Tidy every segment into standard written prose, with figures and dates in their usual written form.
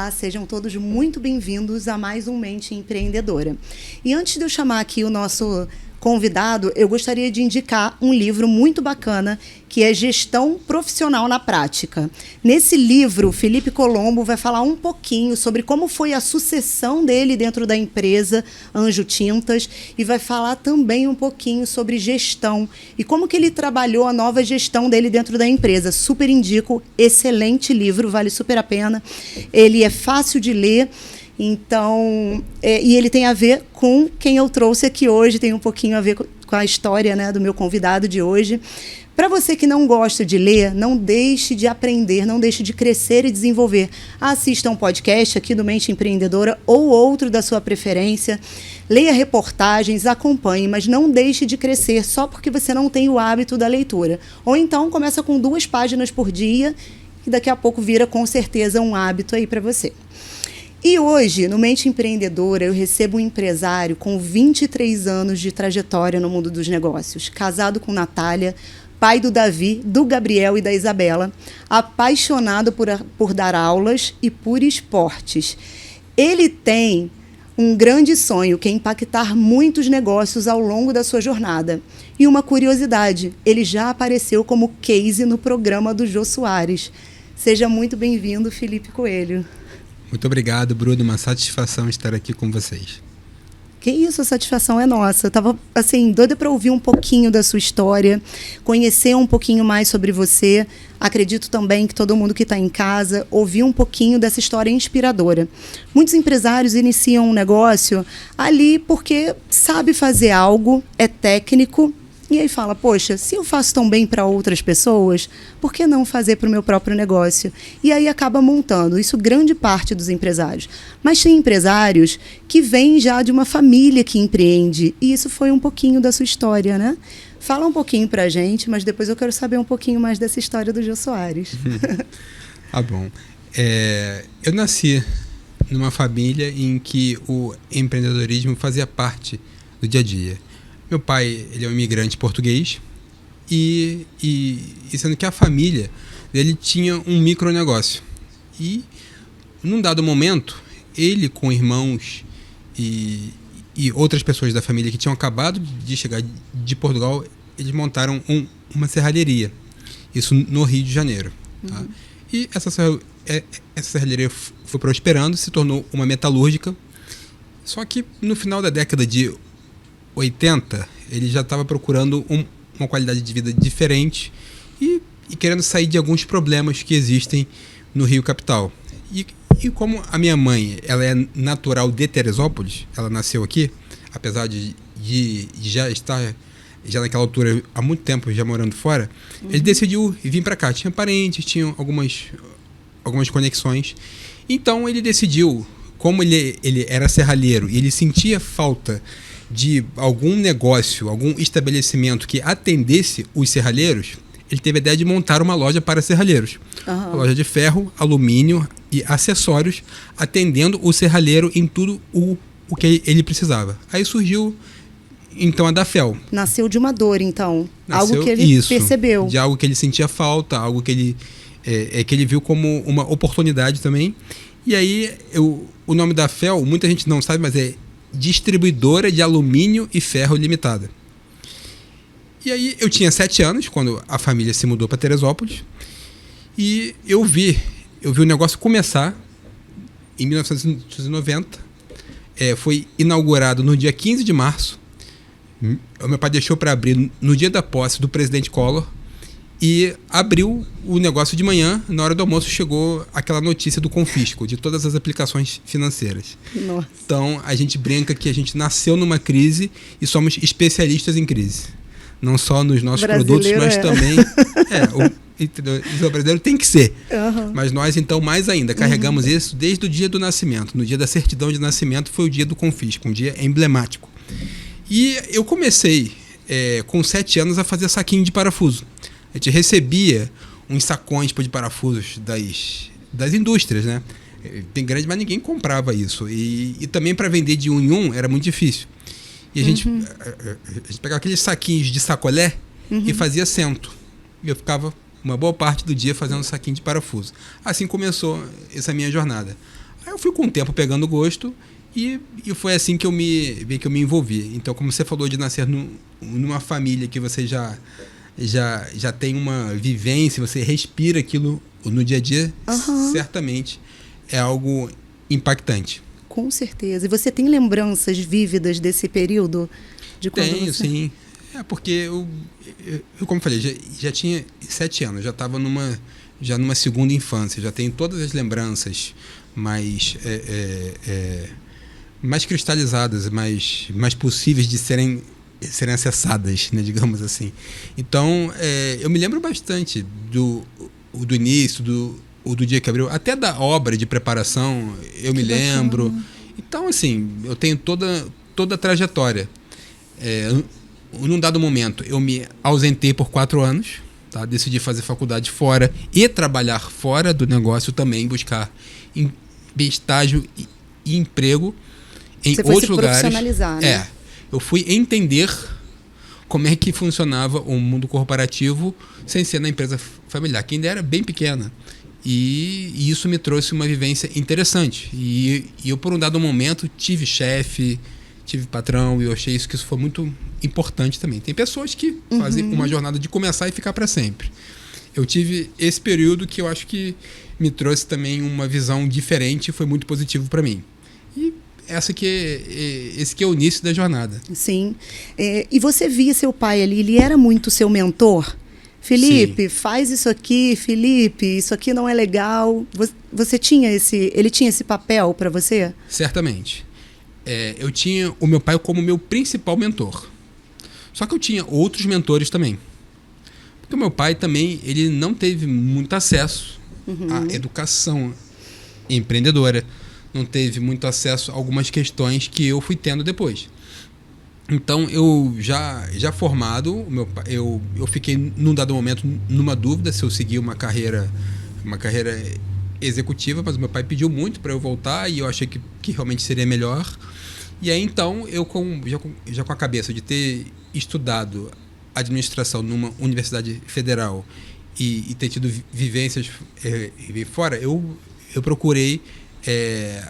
Olá, sejam todos muito bem-vindos a mais um Mente Empreendedora. E antes de eu chamar aqui o nosso convidado, eu gostaria de indicar um livro muito bacana, que é Gestão Profissional na Prática. Nesse livro, Felipe Colombo vai falar um pouquinho sobre como foi a sucessão dele dentro da empresa Anjo Tintas e vai falar também um pouquinho sobre gestão e como que ele trabalhou a nova gestão dele dentro da empresa. Super indico, excelente livro, vale super a pena. Ele é fácil de ler. Então, e ele tem a ver com quem eu trouxe aqui hoje, tem um pouquinho a ver com a história, né, do meu convidado de hoje. Para você que não gosta de ler, não deixe de aprender, não deixe de crescer e desenvolver. Assista um podcast aqui do Mente Empreendedora ou outro da sua preferência. Leia reportagens, acompanhe, mas não deixe de crescer só porque você não tem o hábito da leitura. Ou então começa com 2 páginas por dia e daqui a pouco vira com certeza um hábito aí para você. E hoje, no Mente Empreendedora, eu recebo um empresário com 23 anos de trajetória no mundo dos negócios, casado com Natália, pai do Davi, do Gabriel e da Isabela, apaixonado por dar aulas e por esportes. Ele tem um grande sonho, que é impactar muitos negócios ao longo da sua jornada. E uma curiosidade, ele já apareceu como case no programa do Jô Soares. Seja muito bem-vindo, Felipe Coelho. Muito obrigado, Bruno. Uma satisfação estar aqui com vocês. Que isso, a satisfação é nossa. Eu estava assim, doida para ouvir um pouquinho da sua história, conhecer um pouquinho mais sobre você. Acredito também que todo mundo que está em casa ouvir um pouquinho dessa história inspiradora. Muitos empresários iniciam um negócio ali porque sabe fazer algo, é técnico, e aí fala, poxa, se eu faço tão bem para outras pessoas, por que não fazer para o meu próprio negócio? E aí acaba montando, isso grande parte dos empresários. Mas tem empresários que vêm já de uma família que empreende, e isso foi um pouquinho da sua história, né? Fala um pouquinho para a gente, mas depois eu quero saber um pouquinho mais dessa história do Jô Soares. Ah, bom. Eu nasci numa família em que o empreendedorismo fazia parte do dia a dia. Meu pai, ele é um imigrante português e sendo que a família dele tinha um micronegócio. E, num dado momento, ele com irmãos e outras pessoas da família que tinham acabado de chegar de Portugal, eles montaram uma serralheria. Isso no Rio de Janeiro. Tá? E essa serralheria foi prosperando, se tornou uma metalúrgica. Só que no final da década de 80, ele já estava procurando uma qualidade de vida diferente e querendo sair de alguns problemas que existem no Rio Capital. E como a minha mãe, ela é natural de Teresópolis, ela nasceu aqui, apesar de já estar já naquela altura há muito tempo já morando fora, ele decidiu vir para cá. Tinha parentes, tinha algumas conexões. Então ele decidiu, como ele era serralheiro e ele sentia falta de algum negócio, algum estabelecimento que atendesse os serralheiros, ele teve a ideia de montar uma loja para serralheiros. Uma loja de ferro, alumínio e acessórios, atendendo o serralheiro em tudo o que ele precisava. Aí surgiu, então, a Dafel. Nasceu de uma dor, então. Algo que ele percebeu. De algo que ele sentia falta, algo que ele viu como uma oportunidade também. E aí, o nome da Dafel, muita gente não sabe, mas é Distribuidora de Alumínio e Ferro Limitada. E aí eu tinha 7 anos quando a família se mudou para Teresópolis e eu vi o negócio começar em 1990. Foi inaugurado no dia 15 de março. O meu pai deixou para abrir no dia da posse do presidente Collor e abriu o negócio de manhã. Na hora do almoço chegou aquela notícia do confisco de todas as aplicações financeiras. Nossa. Então a gente brinca que a gente nasceu numa crise e somos especialistas em crise. Não só nos nossos produtos, mas também o brasileiro tem que ser. Mas nós então mais ainda carregamos isso desde o dia do nascimento. No dia da certidão de nascimento foi o dia do confisco, um dia emblemático. E eu comecei com 7 anos a fazer saquinho de parafuso. A gente recebia uns sacões de parafusos das indústrias, né? Tem grande, mas ninguém comprava isso. E também para vender de um em um era muito difícil. E a gente pegava aqueles saquinhos de sacolé e fazia cento. E eu ficava uma boa parte do dia fazendo saquinho de parafuso. Assim começou essa minha jornada. Aí eu fui com o tempo pegando gosto e foi assim que eu me envolvi. Então, como você falou de nascer numa família que você já tem uma vivência, você respira aquilo no dia a dia, certamente é algo impactante. Com certeza. E você tem lembranças vívidas desse período? Tenho, sim. Porque eu, como eu falei, já tinha 7 anos, já estava numa segunda infância, já tenho todas as lembranças mais cristalizadas, mais possíveis de serem acessadas, né, digamos assim. Então, eu me lembro bastante do início, do dia que abriu, até da obra de preparação, eu me lembro. Então, assim, eu tenho toda a trajetória. Num dado momento, eu me ausentei por 4 anos, tá? Decidi fazer faculdade fora e trabalhar fora do negócio também, buscar estágio e emprego em outros lugares. Profissionalizar, né? Eu fui entender como é que funcionava o mundo corporativo sem ser na empresa familiar, que ainda era bem pequena. E isso me trouxe uma vivência interessante. E eu, por um dado momento, tive chefe, tive patrão, e eu achei que isso foi muito importante também. Tem pessoas que fazem uma jornada de começar e ficar para sempre. Eu tive esse período que eu acho que me trouxe também uma visão diferente e foi muito positivo para mim. E esse que é o início da jornada. Sim. E você via seu pai ali, ele era muito seu mentor? Felipe, faz isso aqui, Felipe, isso aqui não é legal. Ele tinha esse papel para você? Certamente. Eu tinha o meu pai como meu principal mentor. Só que eu tinha outros mentores também. Porque o meu pai também, ele não teve muito acesso à educação empreendedora. Não teve muito acesso a algumas questões que eu fui tendo depois. Então, eu já formado, eu fiquei num dado momento numa dúvida se eu seguia uma carreira executiva, mas o meu pai pediu muito para eu voltar e eu achei que realmente seria melhor. E aí, então, eu já com a cabeça de ter estudado administração numa universidade federal e ter tido vivências fora, eu procurei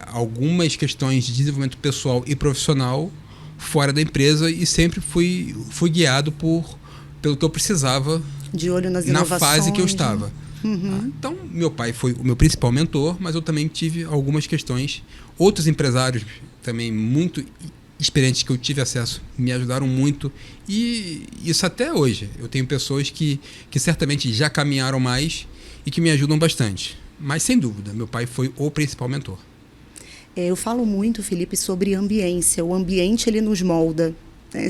algumas questões de desenvolvimento pessoal e profissional fora da empresa e sempre fui guiado pelo que eu precisava de olho nas inovações, na fase que eu estava. Então, meu pai foi o meu principal mentor, mas eu também tive algumas questões. Outros empresários também muito experientes que eu tive acesso me ajudaram muito. E isso até hoje. Eu tenho pessoas que certamente já caminharam mais e que me ajudam bastante. Mas, sem dúvida, meu pai foi o principal mentor. Eu falo muito, Felipe, sobre ambiência. O ambiente, ele nos molda.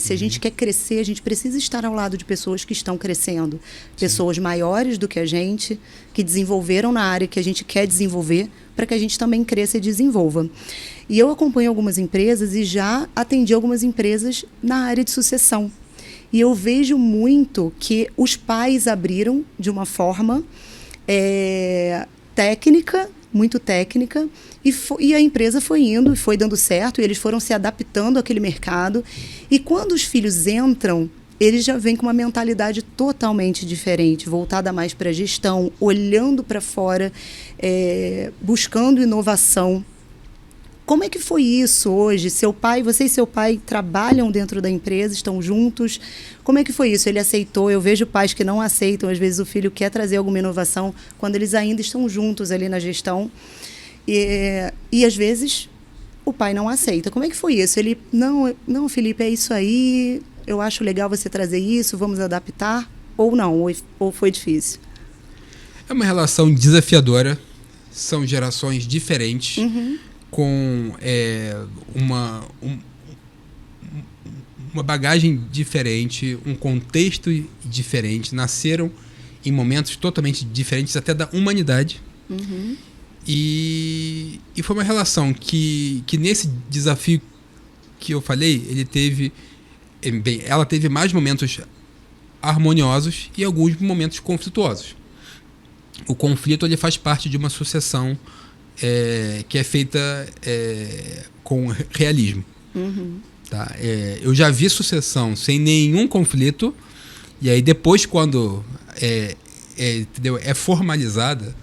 Se a gente quer crescer, a gente precisa estar ao lado de pessoas que estão crescendo. Pessoas maiores do que a gente, que desenvolveram na área que a gente quer desenvolver, para que a gente também cresça e desenvolva. E eu acompanho algumas empresas e já atendi algumas empresas na área de sucessão. E eu vejo muito que os pais abriram de uma forma técnica, muito técnica, e a empresa foi indo e foi dando certo, e eles foram se adaptando àquele mercado. E quando os filhos entram, eles já vêm com uma mentalidade totalmente diferente, voltada mais para a gestão, olhando para fora, buscando inovação. Como é que foi isso hoje? Você e seu pai trabalham dentro da empresa, estão juntos. Como é que foi isso? Ele aceitou? Eu vejo pais que não aceitam, às vezes o filho quer trazer alguma inovação quando eles ainda estão juntos ali na gestão. E às vezes o pai não aceita. Como é que foi isso? Ele, não, Felipe, é isso aí, eu acho legal você trazer isso, vamos adaptar? Ou não? Ou foi difícil? É uma relação desafiadora, são gerações diferentes, com uma bagagem diferente, um contexto diferente, nasceram em momentos totalmente diferentes, até da humanidade. E foi uma relação que nesse desafio que eu falei, ela teve mais momentos harmoniosos e alguns momentos conflituosos. O conflito, ele faz parte de uma sucessão que é feita com realismo. Tá? Eu já vi sucessão sem nenhum conflito, e aí depois, quando é formalizada,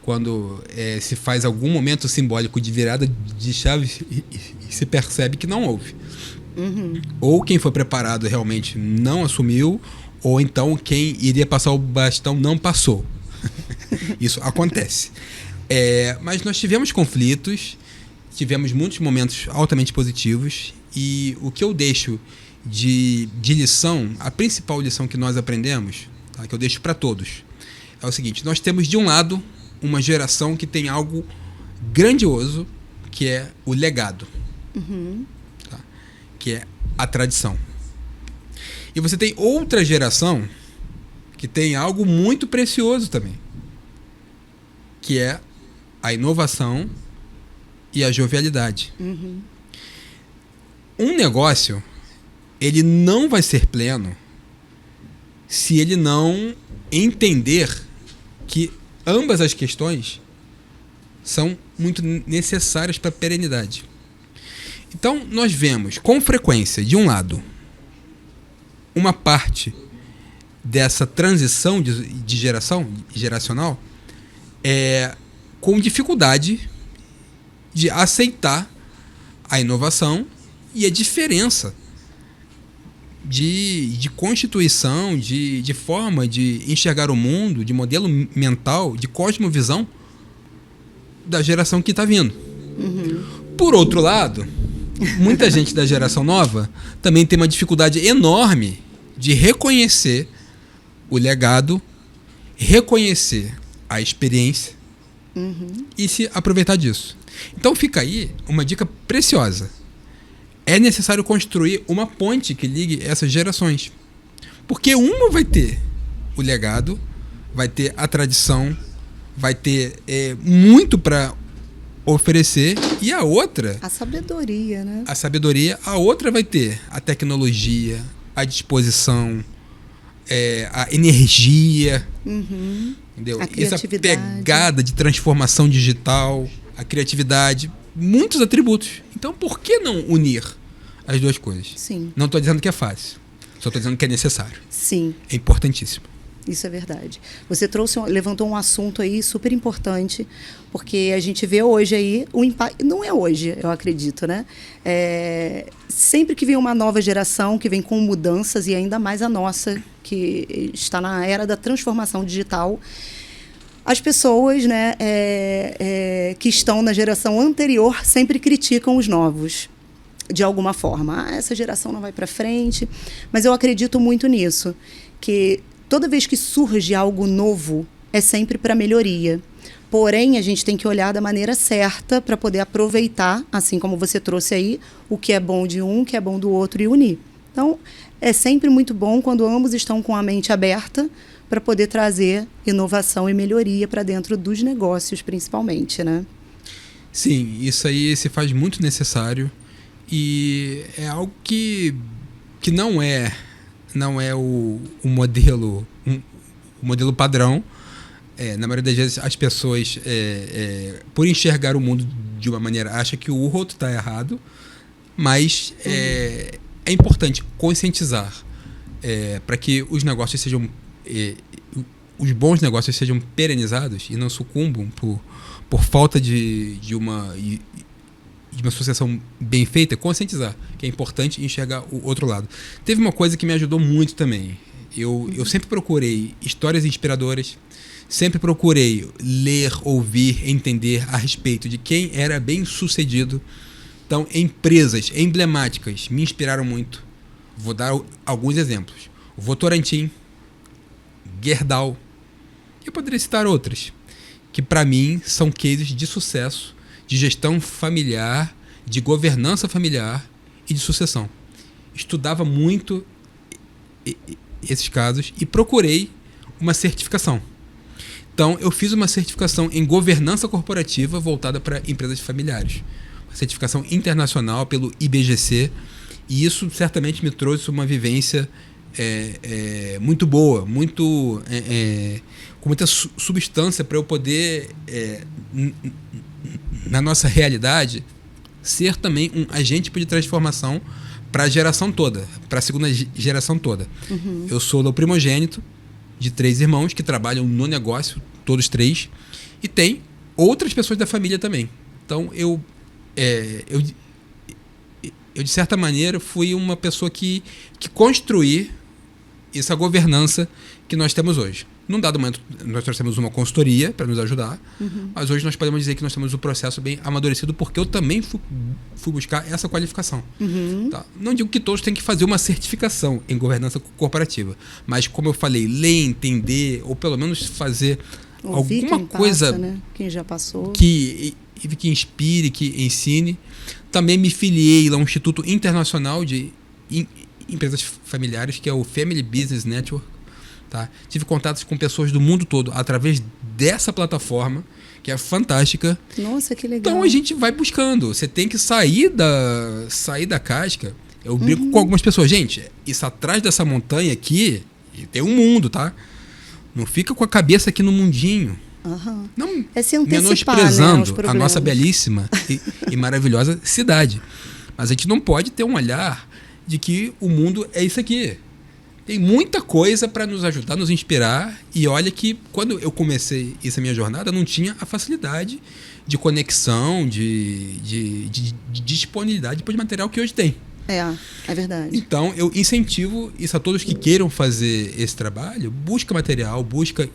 quando se faz algum momento simbólico de virada de chave e se percebe que não houve. Ou quem foi preparado realmente não assumiu, ou então quem iria passar o bastão não passou. Isso acontece. Mas nós tivemos conflitos, tivemos muitos momentos altamente positivos, e o que eu deixo de lição, a principal lição que nós aprendemos, tá, que eu deixo para todos, é o seguinte: nós temos de um lado uma geração que tem algo grandioso, que é o legado, tá, que é a tradição. E você tem outra geração que tem algo muito precioso também, que é a inovação e a jovialidade. Um negócio, ele não vai ser pleno se ele não entender que ambas as questões são muito necessárias para a perenidade. Então, nós vemos com frequência, de um lado, uma parte dessa transição de geracional com dificuldade de aceitar a inovação e a diferença de constituição, de forma de enxergar o mundo, de modelo mental, de cosmovisão da geração que está vindo. Por outro lado, muita gente da geração nova também tem uma dificuldade enorme de reconhecer o legado, reconhecer a experiência e se aproveitar disso. Então fica aí uma dica preciosa. É necessário construir uma ponte que ligue essas gerações. Porque uma vai ter o legado, vai ter a tradição, vai ter muito para oferecer, e a outra... A sabedoria, né? A sabedoria. A outra vai ter a tecnologia, a disposição, a energia, entendeu? A criatividade. Essa pegada de transformação digital, a criatividade, muitos atributos. Então, por que não unir as duas coisas? Sim. Não estou dizendo que é fácil, só estou dizendo que é necessário. Sim. É importantíssimo. Isso é verdade. Você levantou um assunto aí super importante, porque a gente vê hoje aí o impacto. Não é hoje, eu acredito, né? Sempre que vem uma nova geração, que vem com mudanças, e ainda mais a nossa, que está na era da transformação digital, as pessoas, né, que estão na geração anterior sempre criticam os novos, de alguma forma. Essa geração não vai para frente. Mas eu acredito muito nisso, que toda vez que surge algo novo, é sempre para melhoria. Porém, a gente tem que olhar da maneira certa para poder aproveitar, assim como você trouxe aí, o que é bom de um, o que é bom do outro, e unir. Então, é sempre muito bom quando ambos estão com a mente aberta para poder trazer inovação e melhoria para dentro dos negócios, principalmente, né? Sim, isso aí se faz muito necessário, e é algo que não é o modelo, o modelo padrão. Na maioria das vezes as pessoas, por enxergar o mundo de uma maneira, acham que o outro está errado, mas é importante conscientizar para que os negócios sejam, os bons negócios sejam perenizados e não sucumbam por falta de uma associação bem feita. Conscientizar que é importante enxergar o outro lado. Teve uma coisa que me ajudou muito também. Eu sempre procurei histórias inspiradoras, sempre procurei ler, ouvir, entender a respeito de quem era bem sucedido. Então, empresas emblemáticas me inspiraram muito. Vou dar alguns exemplos. O Votorantim, Gerdau, eu poderia citar outras, que para mim são cases de sucesso, de gestão familiar, de governança familiar e de sucessão. Estudava muito esses casos e procurei uma certificação. Então, eu fiz uma certificação em governança corporativa voltada para empresas familiares. Uma certificação internacional pelo IBGC, e isso certamente me trouxe uma vivência muito boa, com muita substância para eu poder, na nossa realidade, ser também um agente de transformação para a geração toda, para a segunda geração toda. Eu sou o primogênito de 3 irmãos que trabalham no negócio todos três, e tem outras pessoas da família também. Então, eu de certa maneira, fui uma pessoa que construí essa governança que nós temos hoje. Num dado momento, nós temos uma consultoria para nos ajudar, mas hoje nós podemos dizer que nós temos o processo bem amadurecido, porque eu também fui buscar essa qualificação. Tá? Não digo que todos têm que fazer uma certificação em governança corporativa, mas, como eu falei, ler, entender, ou pelo menos fazer ouvir alguma coisa passa, né? Quem já passou. Que inspire, que ensine. Também me filiei lá a um Instituto Internacional de Empresas Familiares, que é o Family Business Network. Tá? Tive contatos com pessoas do mundo todo através dessa plataforma, que é fantástica. Nossa, que legal. Então a gente vai buscando. Você tem que sair da casca. Eu brinco com algumas pessoas. Gente, isso atrás dessa montanha aqui tem um mundo, tá? Não fica com a cabeça aqui no mundinho. Não é se antecipar, menosprezando, né, a nossa belíssima e maravilhosa cidade. Mas a gente não pode ter um olhar de que o mundo é isso aqui. Tem muita coisa para nos ajudar, nos inspirar. E olha que quando eu comecei essa minha jornada, não tinha a facilidade de conexão, de disponibilidade de material que hoje tem. É verdade. Então, eu incentivo isso a todos que queiram fazer esse trabalho. Busca material, busca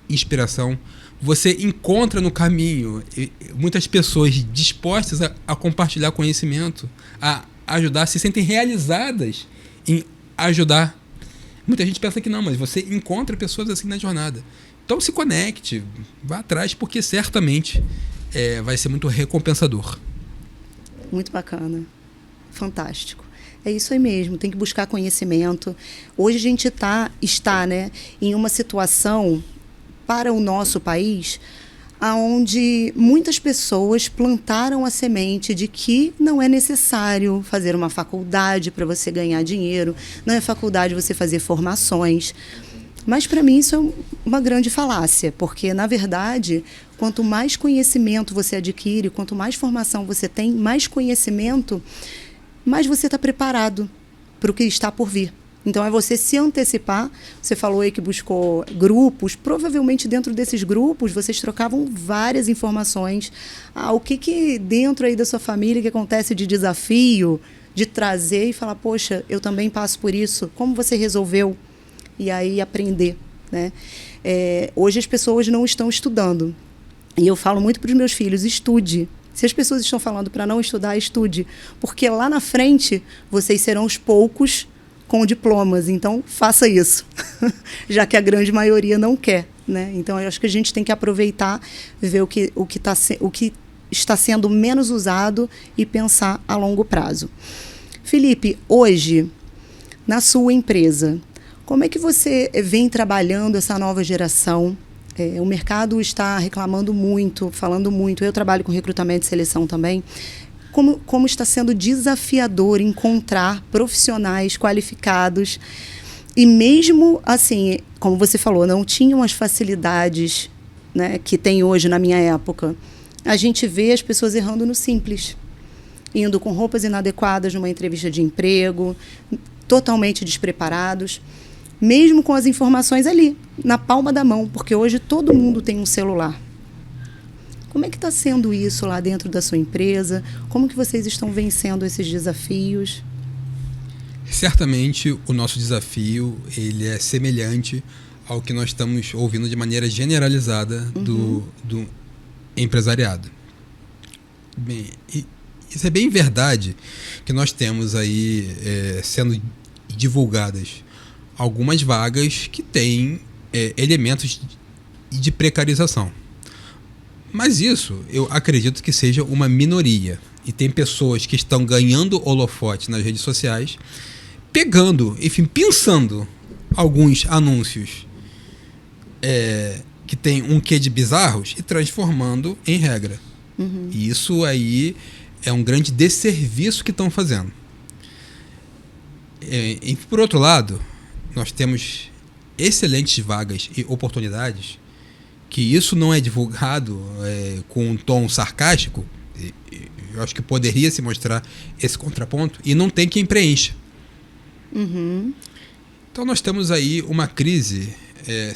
inspiração. Você encontra no caminho muitas pessoas dispostas a compartilhar conhecimento, a ajudar, se sentem realizadas em ajudar. Muita gente pensa que não, mas você encontra pessoas assim na jornada. Então se conecte, vá atrás, porque certamente vai ser muito recompensador. Muito bacana. Fantástico. É isso aí mesmo, tem que buscar conhecimento. Hoje a gente está, né, em uma situação para o nosso país onde muitas pessoas plantaram a semente de que não é necessário fazer uma faculdade para você ganhar dinheiro, não é faculdade você fazer formações. Mas para mim isso é uma grande falácia, porque na verdade, quanto mais conhecimento você adquire, quanto mais formação você tem, mais conhecimento, mais você está preparado para o que está por vir. Então, é você se antecipar. Você falou aí que buscou grupos. Provavelmente, dentro desses grupos, vocês trocavam várias informações. O que dentro aí da sua família que acontece de desafio, de trazer e falar, poxa, eu também passo por isso. Como você resolveu? E aí, aprender, né? Hoje, as pessoas não estão estudando. E eu falo muito para os meus filhos, estude. Se as pessoas estão falando para não estudar, estude. Porque lá na frente, vocês serão os poucos com diplomas, então faça isso, já que a grande maioria não quer, né? Então eu acho que a gente tem que aproveitar, ver o que está sendo menos usado e pensar a longo prazo. Felipe, hoje, na sua empresa, como é que você vem trabalhando essa nova geração? O mercado está reclamando muito, falando muito, eu trabalho com recrutamento e seleção também. Como está sendo desafiador encontrar profissionais qualificados e mesmo assim, como você falou, não tinham as facilidades, né, que tem hoje na minha época. A gente vê as pessoas errando no simples, indo com roupas inadequadas numa entrevista de emprego, totalmente despreparados, mesmo com as informações ali, na palma da mão, porque hoje todo mundo tem um celular. Como é que está sendo isso lá dentro da sua empresa? Como que vocês estão vencendo esses desafios? Certamente o nosso desafio ele é semelhante ao que nós estamos ouvindo de maneira generalizada do empresariado. Bem, isso é bem verdade que nós temos aí sendo divulgadas algumas vagas que têm elementos de precarização. Mas isso, eu acredito que seja uma minoria. E tem pessoas que estão ganhando holofote nas redes sociais, pegando, enfim, pensando alguns anúncios que tem um quê de bizarros e transformando em regra. E isso aí é um grande desserviço que estão fazendo. E por outro lado, nós temos excelentes vagas e oportunidades que isso não é divulgado com um tom sarcástico. Eu acho que poderia se mostrar esse contraponto e não tem quem preencha. Então nós temos aí uma crise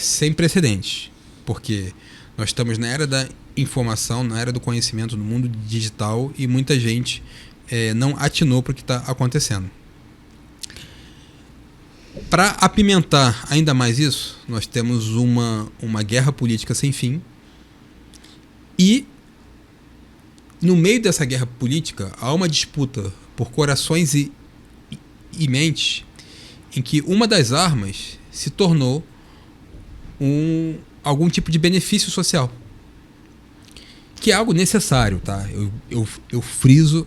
sem precedentes, porque nós estamos na era da informação, na era do conhecimento, no mundo digital, e muita gente não atinou para o que está acontecendo. Para apimentar ainda mais isso, nós temos uma guerra política sem fim, e no meio dessa guerra política há uma disputa por corações e mentes, em que uma das armas se tornou algum tipo de benefício social, que é algo necessário, tá? Eu friso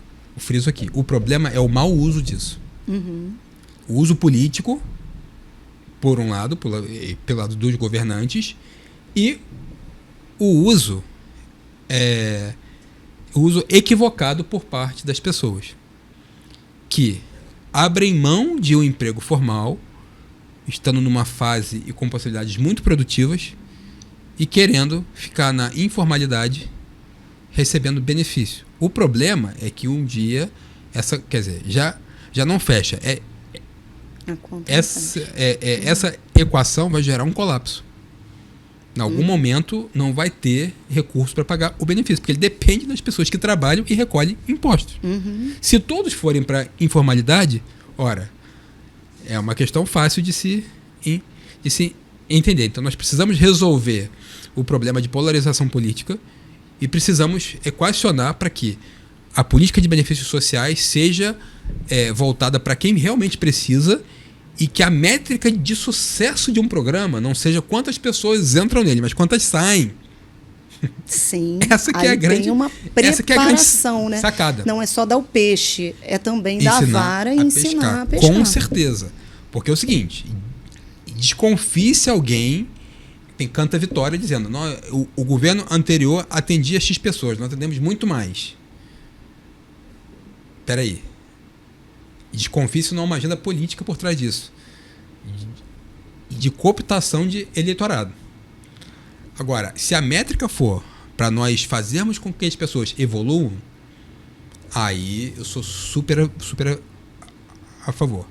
aqui. O problema é o mau uso disso. Uhum. O uso político, por um lado, pelo lado dos governantes, e o uso equivocado por parte das pessoas, que abrem mão de um emprego formal, estando numa fase e com possibilidades muito produtivas, e querendo ficar na informalidade, recebendo benefício. O problema é que um dia, já não fecha. Essa equação vai gerar um colapso. Em algum momento não vai ter recurso para pagar o benefício, porque ele depende das pessoas que trabalham e recolhem impostos. Uhum. Se todos forem para informalidade, ora, é uma questão fácil de se entender. Então nós precisamos resolver o problema de polarização política e precisamos equacionar para que a política de benefícios sociais seja voltada para quem realmente precisa, e que a métrica de sucesso de um programa não seja quantas pessoas entram nele, mas quantas saem. Sim. Essa que é a grande, tem uma preparação, né? Sacada. Não é só dar o peixe, é também dar a vara e ensinar a pescar. Com certeza. Porque é o seguinte, desconfie se alguém canta vitória dizendo: o governo anterior atendia X pessoas, nós atendemos muito mais. Peraí. Desconfie se não há uma agenda política por trás disso, de cooptação de eleitorado. Agora, se a métrica for para nós fazermos com que as pessoas evoluam, aí eu sou super a favor.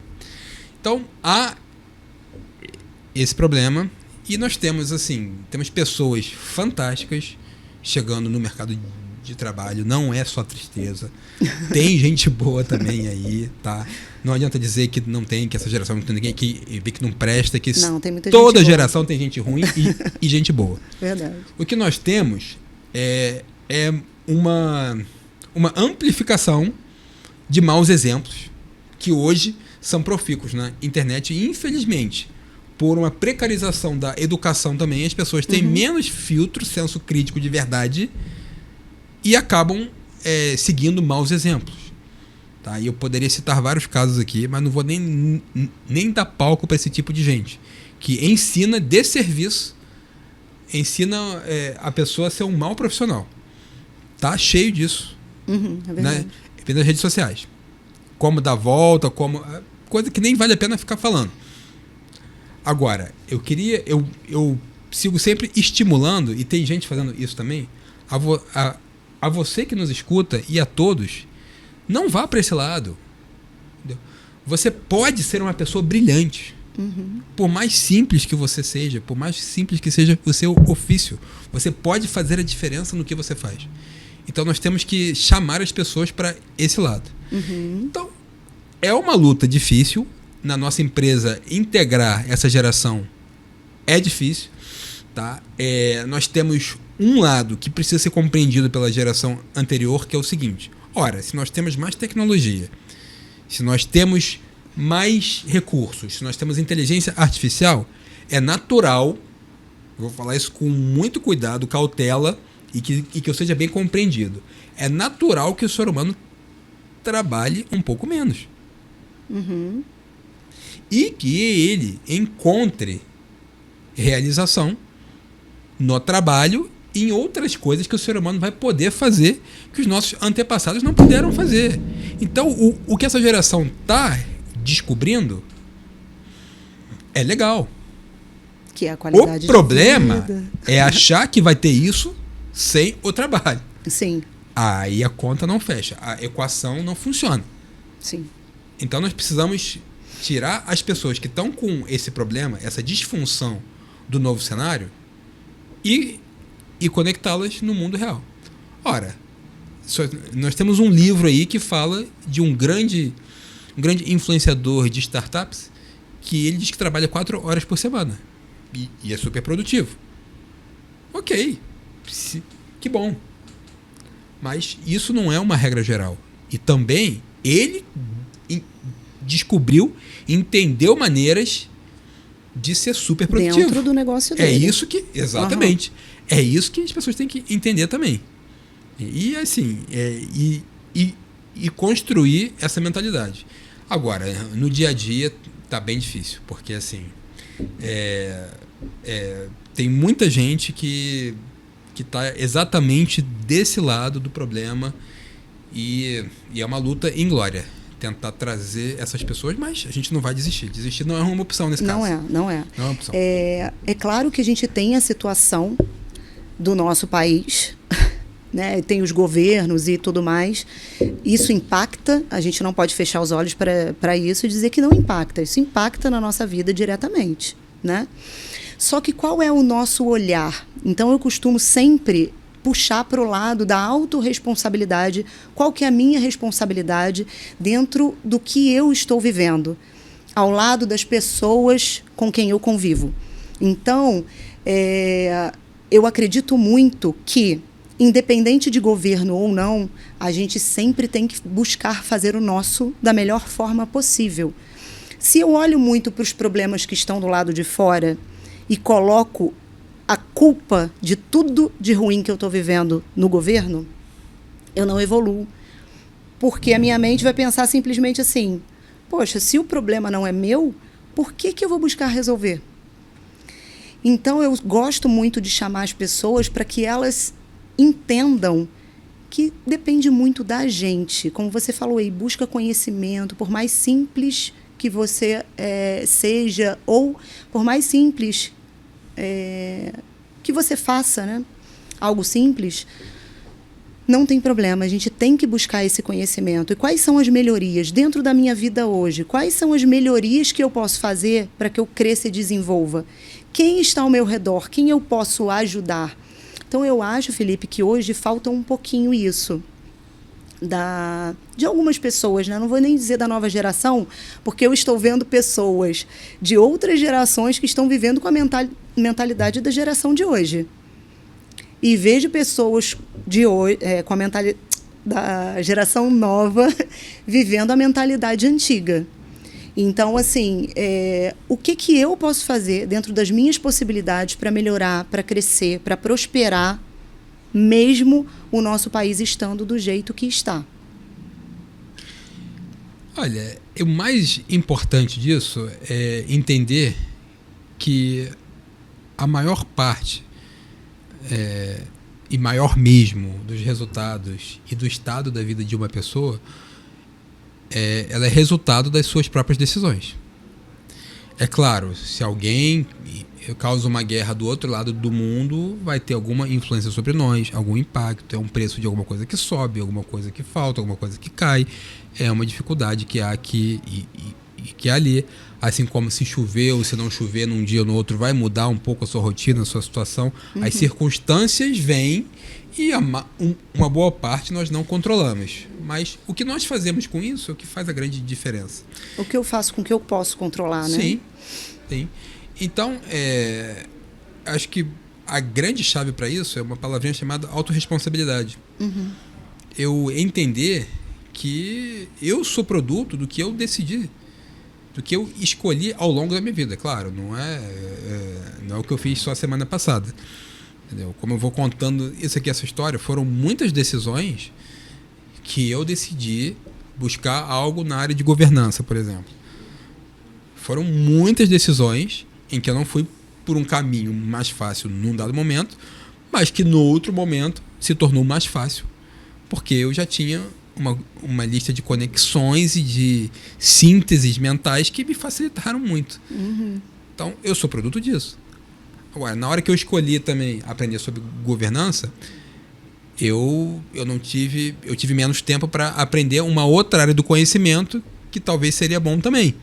Então, há esse problema, e nós temos pessoas fantásticas chegando no mercado de trabalho. Não é só tristeza, tem gente boa também aí, tá? Não adianta dizer que não tem, que essa geração não tem ninguém, que não presta, que não, tem muita toda gente geração boa. Tem gente ruim e gente boa. Verdade. O que nós temos é uma amplificação de maus exemplos que hoje são profícuos na internet, e infelizmente, por uma precarização da educação também, as pessoas têm menos filtro, senso crítico de verdade, e acabam seguindo maus exemplos. Tá? E eu poderia citar vários casos aqui, mas não vou nem dar palco para esse tipo de gente, que ensina desserviço, ensina a pessoa a ser um mau profissional. Tá cheio disso. É verdade. Né? Nas redes sociais. Como dar volta, coisa que nem vale a pena ficar falando. Agora, eu sigo sempre estimulando, e tem gente fazendo isso também, a você que nos escuta e a todos, não vá para esse lado. Entendeu? Você pode ser uma pessoa brilhante. Por mais simples que você seja, por mais simples que seja o seu ofício, você pode fazer a diferença no que você faz. Então nós temos que chamar as pessoas para esse lado. Então, é uma luta difícil. Na nossa empresa, integrar essa geração é difícil. Tá? Nós temos um lado que precisa ser compreendido pela geração anterior, que é o seguinte: ora, se nós temos mais tecnologia, se nós temos mais recursos, se nós temos inteligência artificial, é natural, vou falar isso com muito cuidado, cautela, e que eu seja bem compreendido, é natural que o ser humano trabalhe um pouco menos. E que ele encontre realização no trabalho e em outras coisas que o ser humano vai poder fazer que os nossos antepassados não puderam fazer. Então, o que essa geração está descobrindo é legal. Que é a qualidade o problema de vida. É achar que vai ter isso sem o trabalho. Sim. Aí a conta não fecha, a equação não funciona. Sim. Então nós precisamos tirar as pessoas que estão com esse problema, essa disfunção do novo cenário, e conectá-las no mundo real. Ora, nós temos um livro aí que fala de um grande influenciador de startups que ele diz que trabalha 4 horas por semana e é super produtivo. Ok, que bom. Mas isso não é uma regra geral. E também ele descobriu, entendeu maneiras de ser super produtivo. Dentro do negócio dele. É isso que... Exatamente. Uhum. É isso que as pessoas têm que entender também. E assim... E construir essa mentalidade. Agora, no dia a dia tá bem difícil. Porque assim... tem muita gente que está exatamente desse lado do problema e é uma luta inglória tentar trazer essas pessoas, mas a gente não vai desistir. Desistir não é uma opção nesse caso. Não é. Não é uma opção. É claro que a gente tem a situação do nosso país, né? Tem os governos e tudo mais. Isso impacta, a gente não pode fechar os olhos para isso e dizer que não impacta. Isso impacta na nossa vida diretamente, né? Só que qual é o nosso olhar? Então eu costumo sempre puxar para o lado da autorresponsabilidade. Qual que é a minha responsabilidade dentro do que eu estou vivendo, ao lado das pessoas com quem eu convivo. Então, eu acredito muito que, independente de governo ou não, a gente sempre tem que buscar fazer o nosso da melhor forma possível. Se eu olho muito para os problemas que estão do lado de fora e coloco a culpa de tudo de ruim que eu estou vivendo no governo, eu não evoluo. Porque a minha mente vai pensar simplesmente assim, poxa, se o problema não é meu, por que eu vou buscar resolver? Então, eu gosto muito de chamar as pessoas para que elas entendam que depende muito da gente. Como você falou aí, busca conhecimento, por mais simples que você seja, ou por mais simples que você faça, né? Algo simples, não tem problema, a gente tem que buscar esse conhecimento. E quais são as melhorias dentro da minha vida hoje? Quais são as melhorias que eu posso fazer para que eu cresça e desenvolva? Quem está ao meu redor? Quem eu posso ajudar? Então, eu acho, Felipe, que hoje falta um pouquinho isso. De algumas pessoas, né? Não vou nem dizer da nova geração, porque eu estou vendo pessoas de outras gerações que estão vivendo com a mentalidade da geração de hoje. E vejo pessoas de hoje, com a mentalidade da geração nova vivendo a mentalidade antiga. Então, assim, o que eu posso fazer dentro das minhas possibilidades para melhorar, para crescer, para prosperar, mesmo o nosso país estando do jeito que está? Olha, o mais importante disso é entender que a maior parte e maior mesmo dos resultados e do estado da vida de uma pessoa ela é resultado das suas próprias decisões. É claro, se alguém causa uma guerra do outro lado do mundo, vai ter alguma influência sobre nós, algum impacto, é um preço de alguma coisa que sobe, alguma coisa que falta, alguma coisa que cai, é uma dificuldade que há aqui e que há ali. Assim como se chover ou se não chover num dia ou no outro, vai mudar um pouco a sua rotina, a sua situação. Uhum. As circunstâncias vêm e uma boa parte nós não controlamos. Mas o que nós fazemos com isso é o que faz a grande diferença. O que eu faço com o que eu posso controlar, né? Sim, sim. Então, acho que a grande chave para isso é uma palavrinha chamada autorresponsabilidade. Uhum. Eu entender que eu sou produto do que eu decidi, do que eu escolhi ao longo da minha vida. Claro, não é o que eu fiz só a semana passada. Entendeu? Como eu vou contando essa história, foram muitas decisões que eu decidi buscar algo na área de governança, por exemplo. Foram muitas decisões em que eu não fui por um caminho mais fácil num dado momento, mas que no outro momento se tornou mais fácil, porque eu já tinha uma lista de conexões e de sínteses mentais que me facilitaram muito. Uhum. Então, eu sou produto disso. Agora, na hora que eu escolhi também aprender sobre governança, eu tive menos tempo para aprender uma outra área do conhecimento que talvez seria bom também.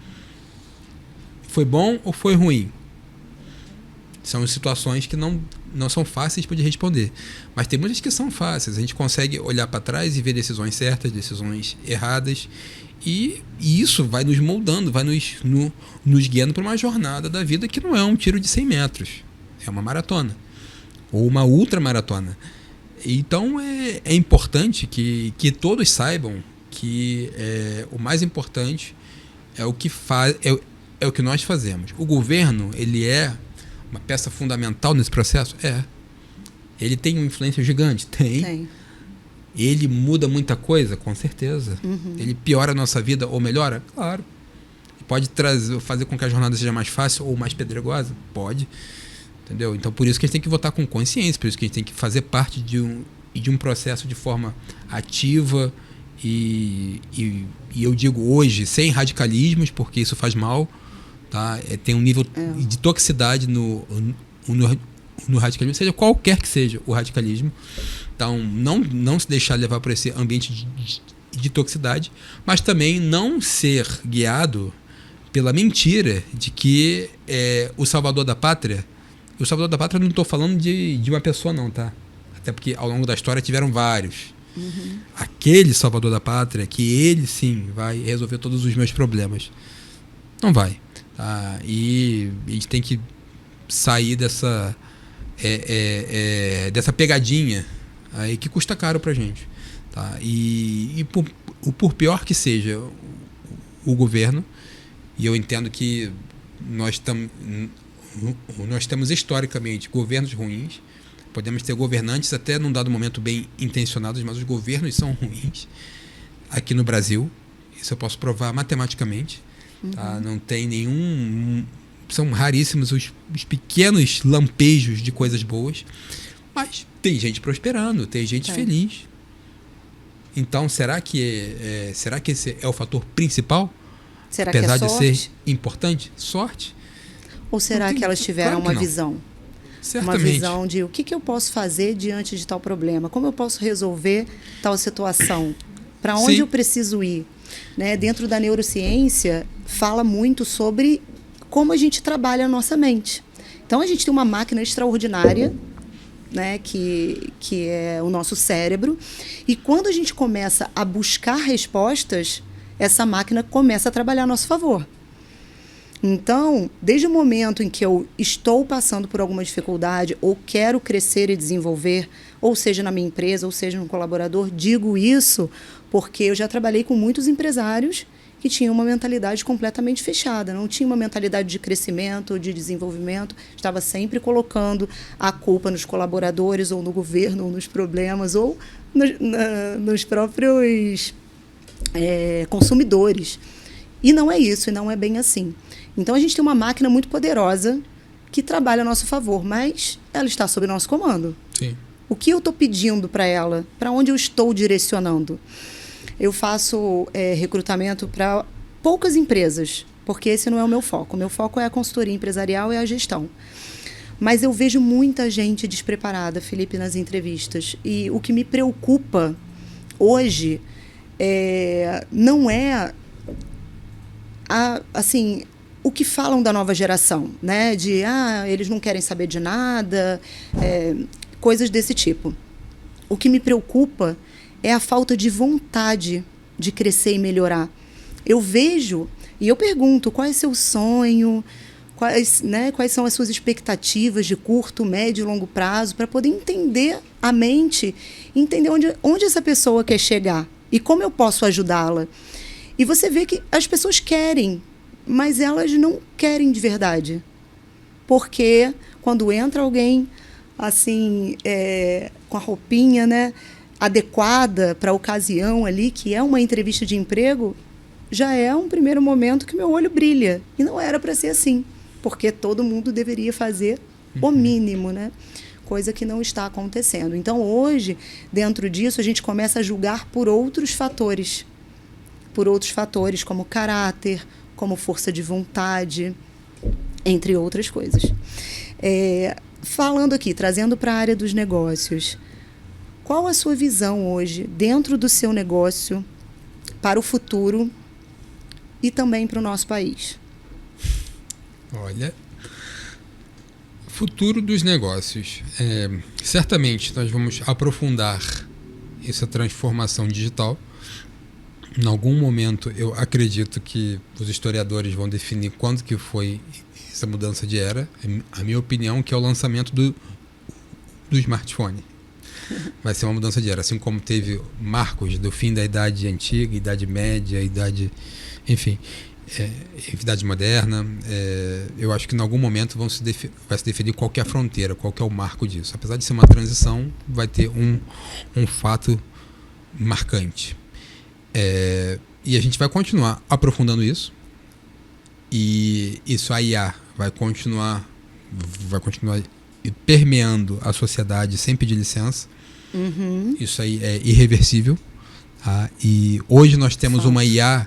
Foi bom ou foi ruim? São situações que não não são fáceis de responder, mas tem muitas que são fáceis. A gente consegue olhar para trás e ver decisões certas, decisões erradas, e isso vai nos moldando, vai nos guiando para uma jornada da vida que não é um tiro de 100 metros, é uma maratona ou uma ultramaratona. Então é importante que todos saibam que o mais importante é o que é o que nós fazemos. O governo, ele é uma peça fundamental nesse processo? Ele tem uma influência gigante? Tem. Ele muda muita coisa? Com certeza. Ele piora a nossa vida ou melhora? Claro. Pode fazer com que a jornada seja mais fácil ou mais pedregosa? Pode. Entendeu? Então, por isso que a gente tem que votar com consciência, por isso que a gente tem que fazer parte de um processo de forma ativa e eu digo hoje, sem radicalismos, porque isso faz mal, tá? Tem um nível de toxicidade no radicalismo, seja qualquer que seja o radicalismo. Então, não se deixar levar por esse ambiente de toxicidade, mas também não ser guiado pela mentira de que o salvador da pátria... O salvador da pátria, não estou falando de uma pessoa não, tá? Até porque ao longo da história tiveram vários. Aquele salvador da pátria, que ele sim vai resolver todos os meus problemas. Não vai. Tá? E a gente tem que sair dessa pegadinha aí que custa caro pra gente. Tá? E por pior que seja o governo, e eu entendo que nós temos historicamente governos ruins, podemos ter governantes até num dado momento bem intencionados, mas os governos são ruins aqui no Brasil. Isso eu posso provar matematicamente. Tá? Não tem nenhum... São raríssimos os pequenos lampejos de coisas boas, mas tem gente prosperando, tem gente feliz. Então, será que esse é o fator principal? Será Apesar que é sorte? de ser importante? Sorte? Ou será que elas tiveram uma visão? Certamente. Uma visão de o que eu posso fazer diante de tal problema? Como eu posso resolver tal situação? Para onde eu preciso ir? Né? Dentro da neurociência, fala muito sobre como a gente trabalha a nossa mente. Então, a gente tem uma máquina extraordinária, né, que é o nosso cérebro. E quando a gente começa a buscar respostas, essa máquina começa a trabalhar a nosso favor. Então, desde o momento em que eu estou passando por alguma dificuldade ou quero crescer e desenvolver, ou seja na minha empresa, ou seja no colaborador, digo isso porque eu já trabalhei com muitos empresários que tinham uma mentalidade completamente fechada, não tinha uma mentalidade de crescimento, de desenvolvimento, estava sempre colocando a culpa nos colaboradores, ou no governo, ou nos problemas, ou nos próprios consumidores. E não é isso, e não é bem assim. Então, a gente tem uma máquina muito poderosa que trabalha a nosso favor, mas ela está sob nosso comando. Sim. O que eu estou pedindo para ela? Para onde eu estou direcionando? Eu faço recrutamento para poucas empresas, porque esse não é o meu foco. O meu foco é a consultoria empresarial e a gestão. Mas eu vejo muita gente despreparada, Felipe, nas entrevistas. E o que me preocupa hoje não é assim, o que falam da nova geração, né? De eles não querem saber de nada, coisas desse tipo. O que me preocupa é a falta de vontade de crescer e melhorar. Eu vejo e eu pergunto: qual é seu sonho? Quais são as suas expectativas de curto, médio e longo prazo, para poder entender a mente, entender onde essa pessoa quer chegar e como eu posso ajudá-la. E você vê que as pessoas querem, mas elas não querem de verdade. Porque quando entra alguém assim, com a roupinha, né, adequada para a ocasião ali, que é uma entrevista de emprego, já é um primeiro momento que meu olho brilha. E não era para ser assim, porque todo mundo deveria fazer o mínimo, né? Coisa que não está acontecendo. Então, hoje, dentro disso, a gente começa a julgar por outros fatores. Como caráter, como força de vontade, entre outras coisas. Falando aqui, trazendo para a área dos negócios, qual a sua visão hoje, dentro do seu negócio, para o futuro e também para o nosso país? Olha, Futuro dos negócios. Certamente nós vamos aprofundar essa transformação digital. Em algum momento eu acredito que os historiadores vão definir quando que foi essa mudança de era. A minha opinião é que é o lançamento do smartphone. Vai ser uma mudança de era, assim como teve marcos do fim da Idade Antiga, Idade Média, Idade Moderna. Eu acho que em algum momento vai se definir qual que é a fronteira, qual que é o marco disso. Apesar de ser uma transição, vai ter um fato marcante. E a gente vai continuar aprofundando isso. E isso a IA vai continuar permeando a sociedade sem pedir licença. Uhum. Isso aí é irreversível. Tá? E hoje nós temos uma IA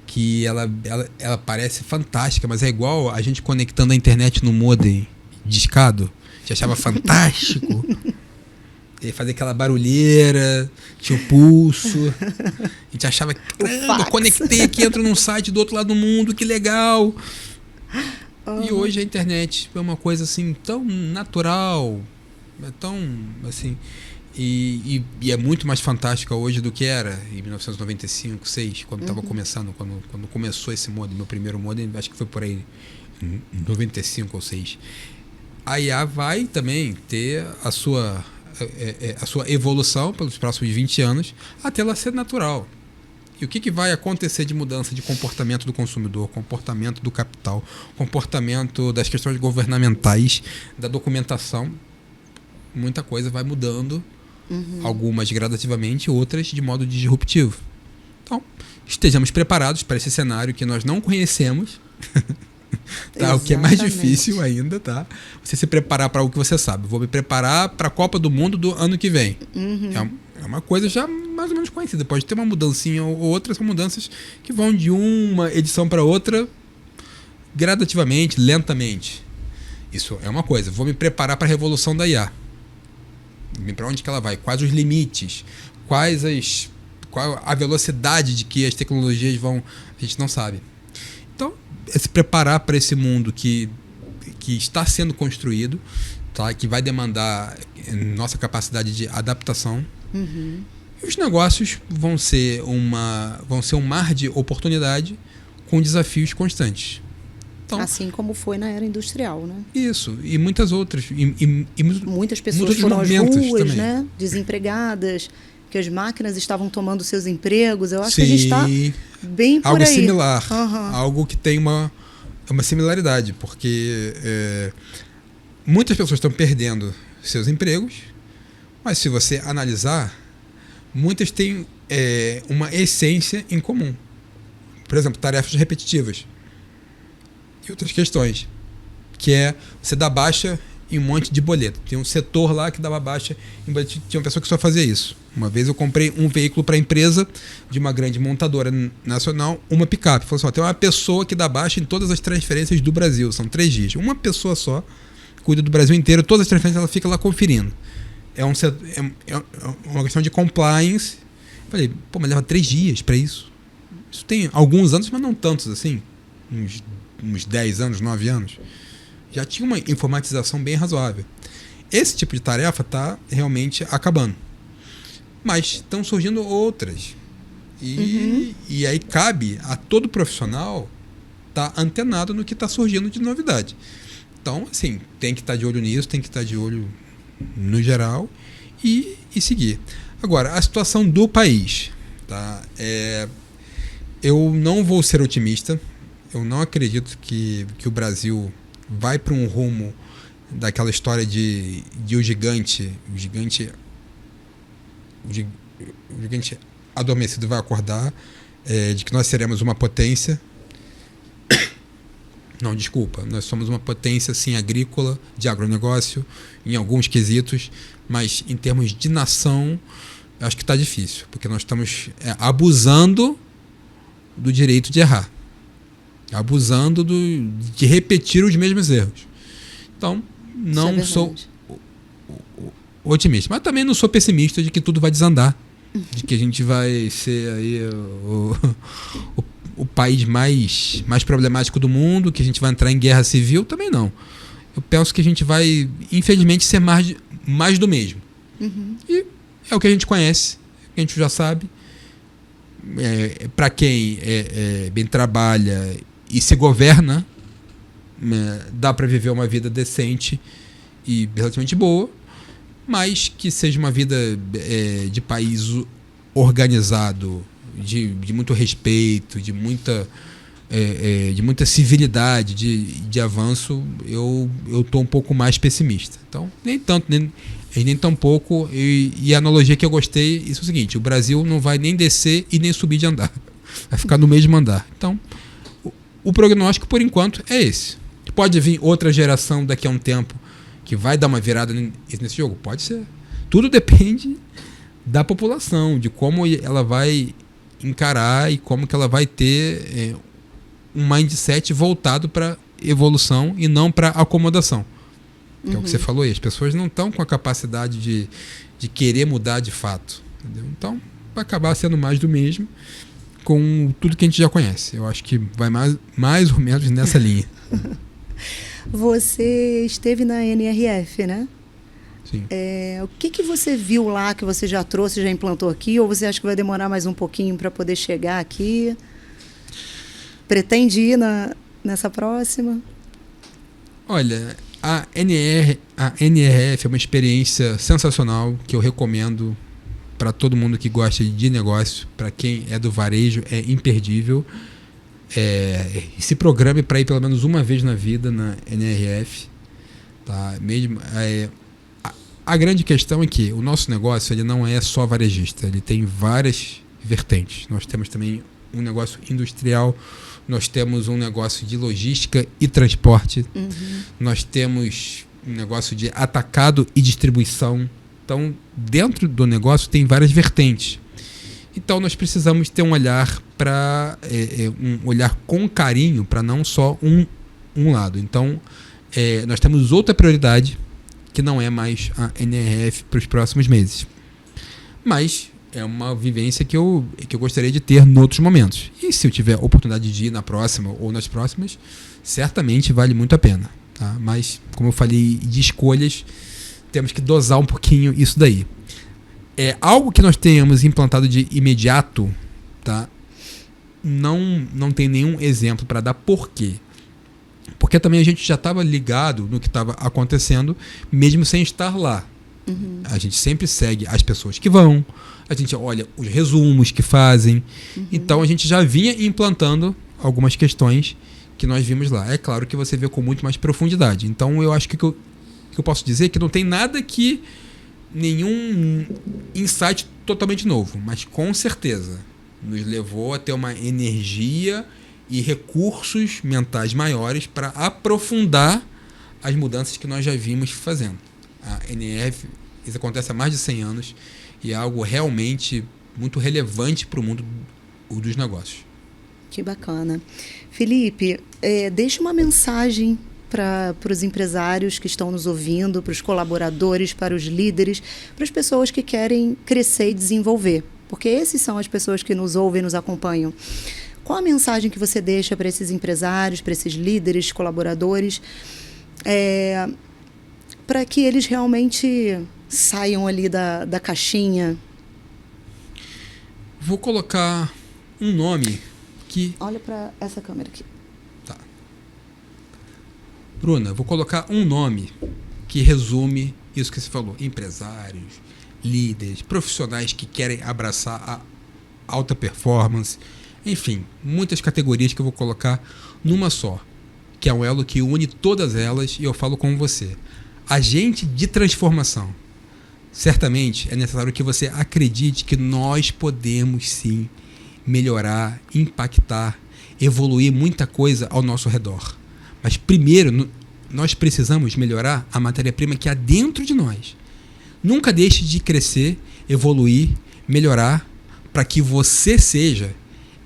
que ela parece fantástica, mas é igual a gente conectando a internet no modem discado. A gente achava fantástico. E fazia aquela barulheira, tinha o pulso. A gente achava que eu conectei aqui, entro num site do outro lado do mundo, que legal. E hoje a internet é uma coisa assim tão natural, é tão assim, e é muito mais fantástica hoje do que era em 1995, 6, quando estava começando, quando começou esse modem, meu primeiro modem, acho que foi por aí em 95 ou 6. A IA vai também ter a sua evolução pelos próximos 20 anos até ela ser natural. E o que vai acontecer de mudança de comportamento do consumidor, comportamento do capital, comportamento das questões governamentais, da documentação? Muita coisa vai mudando, algumas gradativamente, outras de modo disruptivo. Então, estejamos preparados para esse cenário que nós não conhecemos, tá? O que é mais difícil ainda, tá? Você se preparar para algo que você sabe. Vou me preparar para a Copa do Mundo do ano que vem. É uma coisa já mais ou menos conhecida. Pode ter uma mudancinha ou outra, são mudanças que vão de uma edição para outra gradativamente, lentamente. Isso é uma coisa. Vou me preparar para a revolução da IA. Para onde que ela vai? Quais os limites? Qual a velocidade de que as tecnologias vão? A gente não sabe. Então, é se preparar para esse mundo que está sendo construído, tá? Que vai demandar nossa capacidade de adaptação. E os negócios vão ser um mar de oportunidade com desafios constantes. Então, assim como foi na era industrial, né? Isso, e muitas outras. E muitas pessoas foram às ruas, também, né? Desempregadas, que as máquinas estavam tomando seus empregos. Eu acho que a gente está bem por algo aí. Algo similar, algo que tem uma similaridade, porque muitas pessoas estão perdendo seus empregos, mas se você analisar, muitas têm uma essência em comum. Por exemplo, tarefas repetitivas. E outras questões, que é você dar baixa em um monte de boleto. Tem um setor lá que dava baixa em boleto. Tinha uma pessoa que só fazia isso. Uma vez eu comprei um veículo para a empresa de uma grande montadora nacional, uma picape. Falou assim, tem uma pessoa que dá baixa em todas as transferências do Brasil. São 3 dias. Uma pessoa só cuida do Brasil inteiro. Todas as transferências ela fica lá conferindo. É uma questão de compliance. Falei, mas leva 3 dias para isso. Isso tem alguns anos, mas não tantos assim. Uns 10 anos, 9 anos. Já tinha uma informatização bem razoável. Esse tipo de tarefa está realmente acabando. Mas estão surgindo outras. E aí cabe a todo profissional estar antenado no que está surgindo de novidade. Então, assim, tem que estar de olho nisso, tem que estar de olho no geral e seguir. Agora, a situação do país. Tá? Eu não vou ser otimista. Eu não acredito que o Brasil vai para um rumo daquela história de o gigante adormecido vai acordar, de que nós seremos uma potência. Não, desculpa, nós somos uma potência sim agrícola, de agronegócio, em alguns quesitos, mas em termos de nação, acho que está difícil, porque nós estamos abusando do direito de errar. Abusando de repetir os mesmos erros. Então, não sou otimista. Mas também não sou pessimista de que tudo vai desandar. De que a gente vai ser aí o país mais problemático do mundo, que a gente vai entrar em guerra civil. Também não. eu penso que a gente vai, infelizmente, ser mais do mesmo. E é o que a gente conhece, que a gente já sabe. Para quem bem trabalha e se governa, dá para viver uma vida decente e relativamente boa, mas que seja uma vida de país organizado, de muito respeito, de muita civilidade, de avanço, eu estou um pouco mais pessimista. Então, nem tanto, nem tão pouco. E a analogia que eu gostei é o seguinte: o Brasil não vai nem descer e nem subir de andar, vai ficar no mesmo andar. Então, o prognóstico, por enquanto, é esse. Pode vir outra geração daqui a um tempo que vai dar uma virada nesse jogo? Pode ser. Tudo depende da população, de como ela vai encarar e como que ela vai ter um mindset voltado para evolução e não para acomodação. Que é o que você falou aí. As pessoas não estão com a capacidade de querer mudar de fato. Entendeu? Então, vai acabar sendo mais do mesmo com tudo que a gente já conhece. Eu acho que vai mais ou menos nessa linha. Você esteve na NRF, né? Sim. O que você viu lá que você já trouxe, já implantou aqui? Ou você acha que vai demorar mais um pouquinho para poder chegar aqui? Pretende ir nessa próxima? Olha, a NRF é uma experiência sensacional que eu recomendo para todo mundo que gosta de negócio. Para quem é do varejo, é imperdível. Se programe para ir pelo menos uma vez na vida na NRF. Tá? A grande questão é que o nosso negócio ele não é só varejista, ele tem várias vertentes. Nós temos também um negócio industrial, nós temos um negócio de logística e transporte, nós temos um negócio de atacado e distribuição. Então, dentro do negócio tem várias vertentes. Então, nós precisamos ter um olhar um olhar com carinho para não só um lado. Então, nós temos outra prioridade que não é mais a NRF para os próximos meses. Mas é uma vivência que eu gostaria de ter em outros momentos. E se eu tiver oportunidade de ir na próxima ou nas próximas, certamente vale muito a pena. Tá? Mas, como eu falei de escolhas, temos que dosar um pouquinho isso daí. Algo que nós tenhamos implantado de imediato, tá? Não tem nenhum exemplo para dar. Por quê? Porque também a gente já estava ligado no que estava acontecendo, mesmo sem estar lá. A gente sempre segue as pessoas que vão, a gente olha os resumos que fazem. Então a gente já vinha implantando algumas questões que nós vimos lá. É claro que você vê com muito mais profundidade. Então eu acho que eu posso dizer que não tem nada que nenhum insight totalmente novo, mas com certeza nos levou a ter uma energia e recursos mentais maiores para aprofundar as mudanças que nós já vimos fazendo. A NRF, isso acontece há mais de 100 anos e é algo realmente muito relevante para o mundo dos negócios. Que bacana. Felipe, deixa uma mensagem para os empresários que estão nos ouvindo, para os colaboradores, para os líderes, para as pessoas que querem crescer e desenvolver, porque esses são as pessoas que nos ouvem e nos acompanham. Qual a mensagem que você deixa para esses empresários, para esses líderes, colaboradores, para que eles realmente saiam ali da caixinha? Vou colocar um nome que... Olha para essa câmera aqui. Tá. Bruna, vou colocar um nome que resume isso que você falou. Empresários, líderes, profissionais que querem abraçar a alta performance. Enfim, muitas categorias que eu vou colocar numa só, que é um elo que une todas elas, e eu falo com você. Agente de transformação. Certamente é necessário que você acredite que nós podemos sim melhorar, impactar, evoluir muita coisa ao nosso redor. Mas primeiro, nós precisamos melhorar a matéria-prima que há dentro de nós. Nunca deixe de crescer, evoluir, melhorar, para que você seja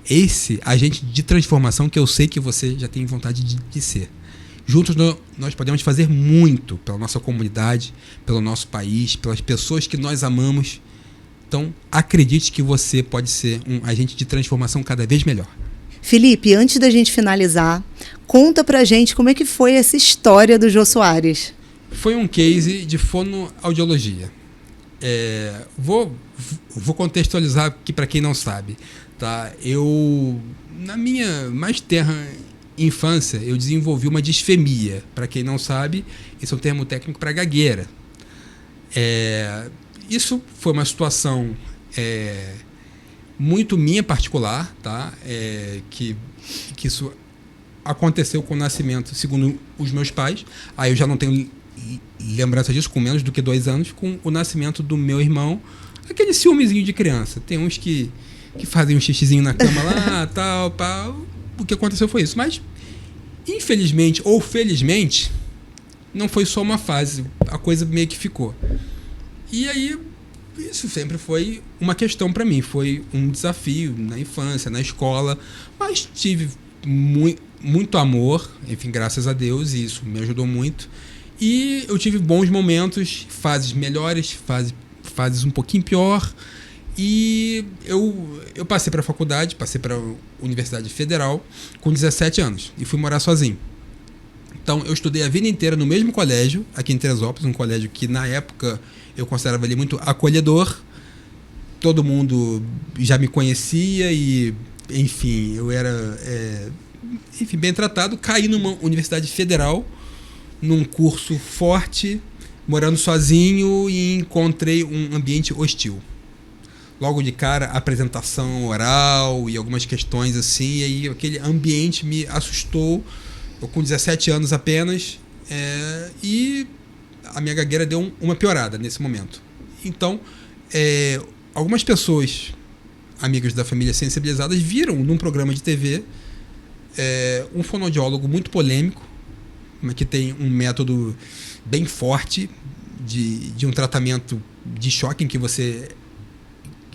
esse agente de transformação que eu sei que você já tem vontade de ser. Juntos nós podemos fazer muito pela nossa comunidade, pelo nosso país, pelas pessoas que nós amamos. Então, acredite que você pode ser um agente de transformação cada vez melhor. Felipe, antes da gente finalizar, conta pra gente como é que foi essa história do Jô Soares. Foi um case de fonoaudiologia. Vou contextualizar aqui para quem não sabe. Tá? Eu, na minha mais tenra infância, eu desenvolvi uma disfemia. Para quem não sabe, esse é um termo técnico para gagueira. Isso foi uma situação muito minha particular, tá? Que isso aconteceu com o nascimento, segundo os meus pais. Aí eu já não tenho lembrança disso, com menos do que 2 anos, com o nascimento do meu irmão. Aquele ciúmezinho de criança. Tem uns que fazem um xixizinho na cama lá, tal, pá. O que aconteceu foi isso. Mas, infelizmente ou felizmente, não foi só uma fase. A coisa meio que ficou. E aí, isso sempre foi uma questão para mim. Foi um desafio na infância, na escola. Mas tive muito amor, enfim, graças a Deus, e isso me ajudou muito. E eu tive bons momentos, fases melhores, fases um pouquinho pior. E eu passei para a faculdade, passei para a Universidade Federal com 17 anos e fui morar sozinho. Então eu estudei a vida inteira no mesmo colégio, aqui em Teresópolis, um colégio que na época eu considerava ele muito acolhedor. Todo mundo já me conhecia e, enfim, eu era bem tratado. Caí numa Universidade Federal, num curso forte, morando sozinho, e encontrei um ambiente hostil. Logo de cara, apresentação oral e algumas questões assim, e aí aquele ambiente me assustou. Eu com 17 anos apenas, e a minha gagueira deu uma piorada nesse momento. Então, algumas pessoas, amigas da família sensibilizadas, viram num programa de TV um fonoaudiólogo muito polêmico, mas que tem um método bem forte de um tratamento de choque em que você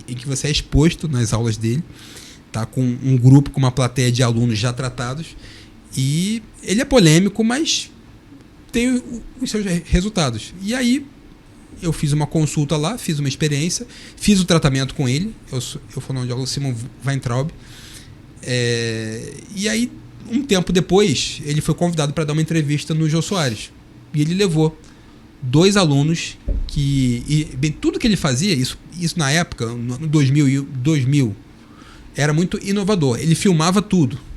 é exposto nas aulas dele, tá? Com um grupo, com uma plateia de alunos já tratados. E ele é polêmico, mas tem os seus resultados. E aí eu fiz uma consulta lá, fiz uma experiência, fiz o tratamento com ele. Eu fonoaudiólogo Simon Weintraub. E aí, um tempo depois, ele foi convidado para dar uma entrevista no Jô Soares. E ele levou 2 alunos tudo que ele fazia, isso na época, no 2000, era muito inovador. Ele filmava tudo.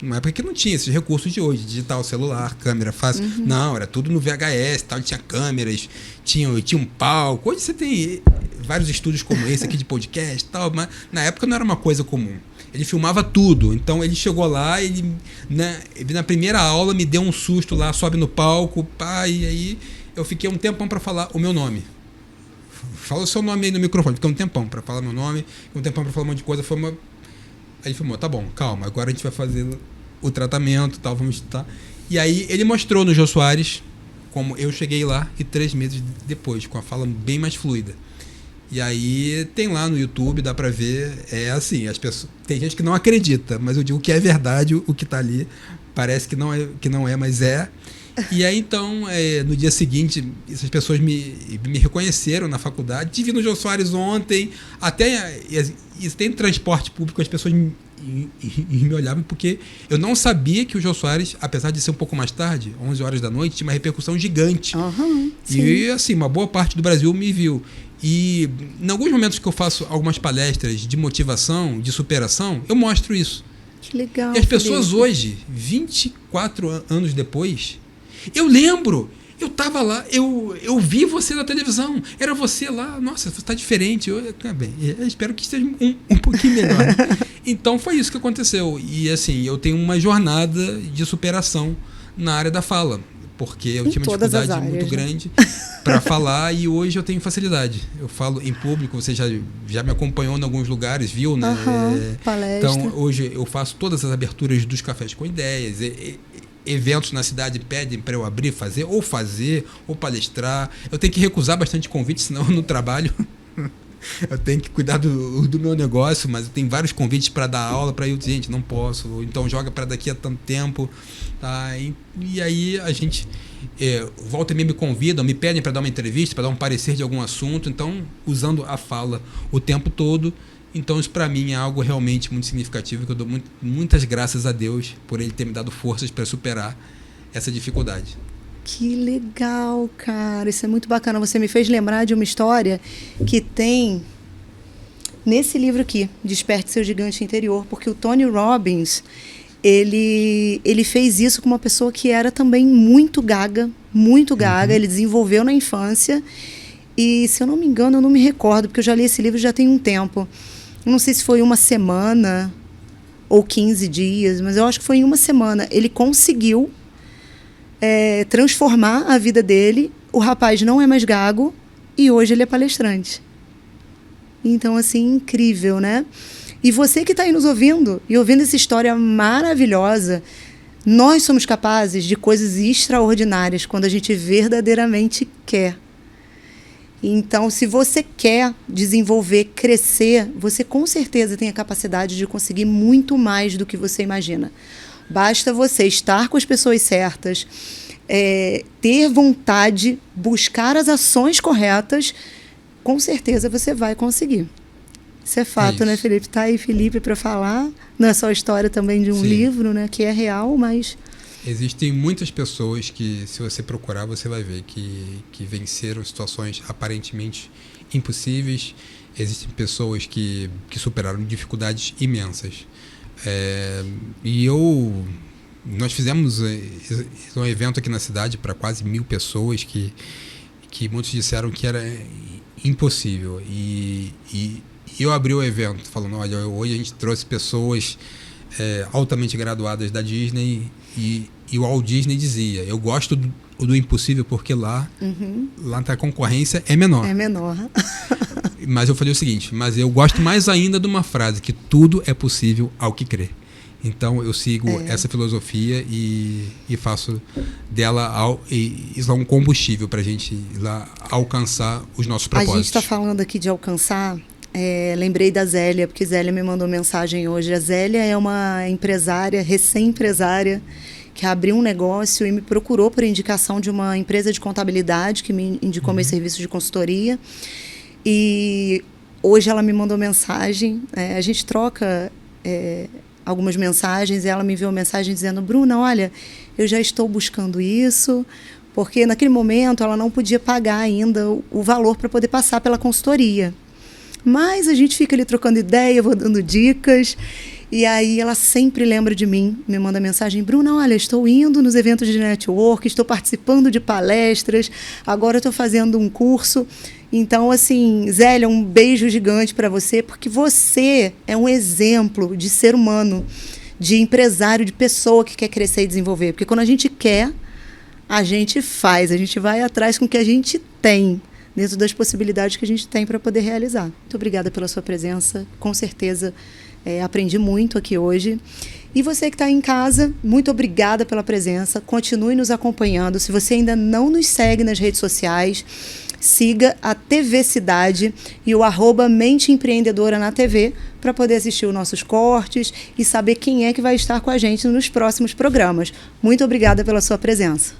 Numa época que não tinha esses recursos de hoje, digital, celular, câmera fácil. Uhum. Não, era tudo no VHS, tal, tinha câmeras, tinha um palco. Hoje você tem vários estúdios como esse aqui de podcast, tal, mas na época não era uma coisa comum. Ele filmava tudo. Então ele chegou lá, ele na primeira aula me deu um susto lá, sobe no palco, pá, e aí eu fiquei um tempão para falar o meu nome. Fala o seu nome aí no microfone. Fiquei um tempão para falar meu nome, um tempão para falar um monte de coisa. Aí ele falou, tá bom, calma, agora a gente vai fazer o tratamento, tal, vamos estar. E aí ele mostrou no Jô Soares como eu cheguei lá, e 3 meses depois, com a fala bem mais fluida. E aí tem lá no YouTube, dá pra ver, assim, as pessoas, tem gente que não acredita, mas eu digo que é verdade o que tá ali, parece que não é, mas é. E aí então, no dia seguinte, essas pessoas me reconheceram na faculdade. Tive no Jô Soares ontem, até tem transporte público, as pessoas me olhavam, porque eu não sabia que o Jô Soares, apesar de ser um pouco mais tarde, 11 horas da noite, tinha uma repercussão gigante. Uhum, e assim, uma boa parte do Brasil me viu. E em alguns momentos que eu faço algumas palestras de motivação, de superação, eu mostro isso. Que legal. E as pessoas hoje, 24 anos depois, eu lembro, eu tava lá, eu vi você na televisão, era você lá, nossa, você tá diferente. Eu espero que esteja um pouquinho melhor. Então foi isso que aconteceu. E assim, eu tenho uma jornada de superação na área da fala, porque eu tinha uma dificuldade muito grande para falar, e hoje eu tenho facilidade. Eu falo em público, você já me acompanhou em alguns lugares, viu, né? Palestra. Então hoje eu faço todas as aberturas dos Cafés com Ideias, eventos na cidade pedem para eu abrir, fazer ou palestrar. Eu tenho que recusar bastante convites, senão eu não trabalho. Eu tenho que cuidar do meu negócio, mas eu tenho vários convites para dar aula, para eu dizer, gente, não posso, ou então joga para daqui a tanto tempo. Tá? E aí a gente volta e meia me convidam, me pedem para dar uma entrevista, para dar um parecer de algum assunto. Então, usando a fala o tempo todo, Então isso para mim é algo realmente muito significativo, que eu dou muitas graças a Deus por Ele ter me dado forças para superar essa dificuldade. Que legal, cara. Isso é muito bacana. Você me fez lembrar de uma história que tem nesse livro aqui, Desperte Seu Gigante Interior, porque o Tony Robbins, ele fez isso com uma pessoa que era também muito gaga, ele desenvolveu na infância, e se eu não me engano, eu não me recordo, porque eu já li esse livro já tem um tempo. Não sei se foi uma semana ou 15 dias, mas eu acho que foi em uma semana. Ele conseguiu transformar a vida dele. O rapaz não é mais gago e hoje ele é palestrante. Então, assim, incrível, né? E você que está aí nos ouvindo e ouvindo essa história maravilhosa, nós somos capazes de coisas extraordinárias quando a gente verdadeiramente quer. Então, se você quer desenvolver, crescer, você com certeza tem a capacidade de conseguir muito mais do que você imagina. Basta você estar com as pessoas certas, ter vontade, buscar as ações corretas, com certeza você vai conseguir. Isso é fato, né, Felipe? Tá aí, Felipe, para falar. Não é só a história também de um livro, né, que é real, mas... Existem muitas pessoas que, se você procurar, você vai ver que venceram situações aparentemente impossíveis. Existem pessoas que superaram dificuldades imensas. Nós fizemos um evento aqui na cidade para quase 1.000 pessoas que muitos disseram que era impossível. E eu abri o evento falando, olha, hoje a gente trouxe pessoas altamente graduadas da Disney e o Walt Disney dizia, eu gosto do impossível porque lá a concorrência é menor. É menor. Mas eu falei o seguinte, mas eu gosto mais ainda de uma frase, que tudo é possível ao que crê. Então eu sigo essa filosofia e faço dela isso é um combustível para a gente ir lá alcançar os nossos propósitos. A gente está falando aqui de alcançar, lembrei da Zélia, porque Zélia me mandou mensagem hoje. A Zélia é uma empresária, recém-empresária, que abriu um negócio e me procurou por indicação de uma empresa de contabilidade que me indicou meus serviços de consultoria. E hoje ela me mandou mensagem, a gente troca algumas mensagens, e ela me enviou uma mensagem dizendo, Bruna, olha, eu já estou buscando isso, porque naquele momento ela não podia pagar ainda o valor para poder passar pela consultoria. Mas a gente fica ali trocando ideia, vou dando dicas, e aí ela sempre lembra de mim, me manda mensagem, Bruna, olha, estou indo nos eventos de network, estou participando de palestras, agora estou fazendo um curso. Então, assim, Zélia, um beijo gigante para você, porque você é um exemplo de ser humano, de empresário, de pessoa que quer crescer e desenvolver. Porque quando a gente quer, a gente faz, a gente vai atrás com o que a gente tem, dentro das possibilidades que a gente tem para poder realizar. Muito obrigada pela sua presença, com certeza aprendi muito aqui hoje. E você que está em casa, muito obrigada pela presença, continue nos acompanhando. Se você ainda não nos segue nas redes sociais, siga a TV Cidade e o @Mente Empreendedora na TV para poder assistir os nossos cortes e saber quem é que vai estar com a gente nos próximos programas. Muito obrigada pela sua presença.